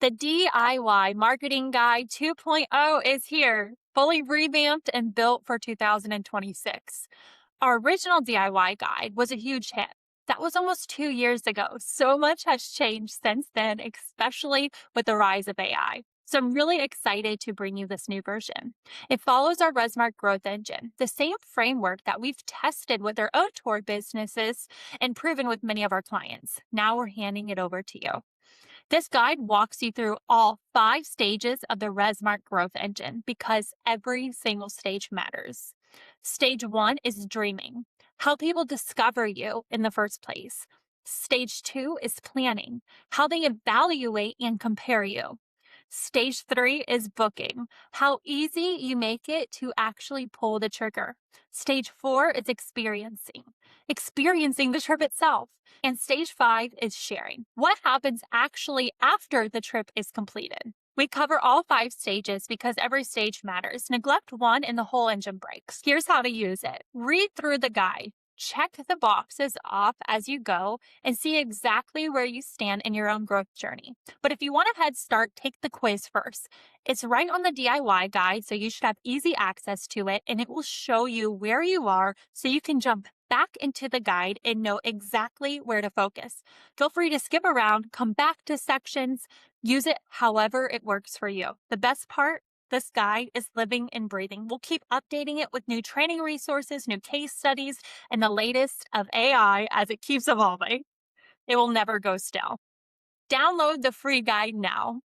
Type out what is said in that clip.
The DIY Marketing Guide 2.0 is here, fully revamped and built for 2026. Our original DIY guide was a huge hit. That was almost 2 years ago. So much has changed since then, especially with the rise of AI. So I'm really excited to bring you this new version. It follows our Resmark Growth Engine, the same framework that we've tested with our own tour businesses and proven with many of our clients. Now we're handing it over to you. This guide walks you through all 5 stages of the Resmark Growth Engine because every single stage matters. Stage 1 is dreaming, how people discover you in the first place. Stage 2 is planning, how they evaluate and compare you. Stage 3 is booking, how easy you make it to actually pull the trigger. Stage 4 is experiencing the trip itself. And stage 5 is sharing. What happens actually after the trip is completed? We cover all 5 stages because every stage matters. Neglect one and the whole engine breaks. Here's how to use it. Read through the guide. Check the boxes off as you go and see exactly where you stand in your own growth journey. But if you want a head start, take the quiz first. It's right on the DIY guide, so you should have easy access to it, and it will show you where you are so you can jump back into the guide and know exactly where to focus. Feel free to skip around, come back to sections, use it however it works for you. The best part, this guide is living and breathing. We'll keep updating it with new training resources, new case studies, and the latest of AI as it keeps evolving. It will never go stale. Download the free guide now.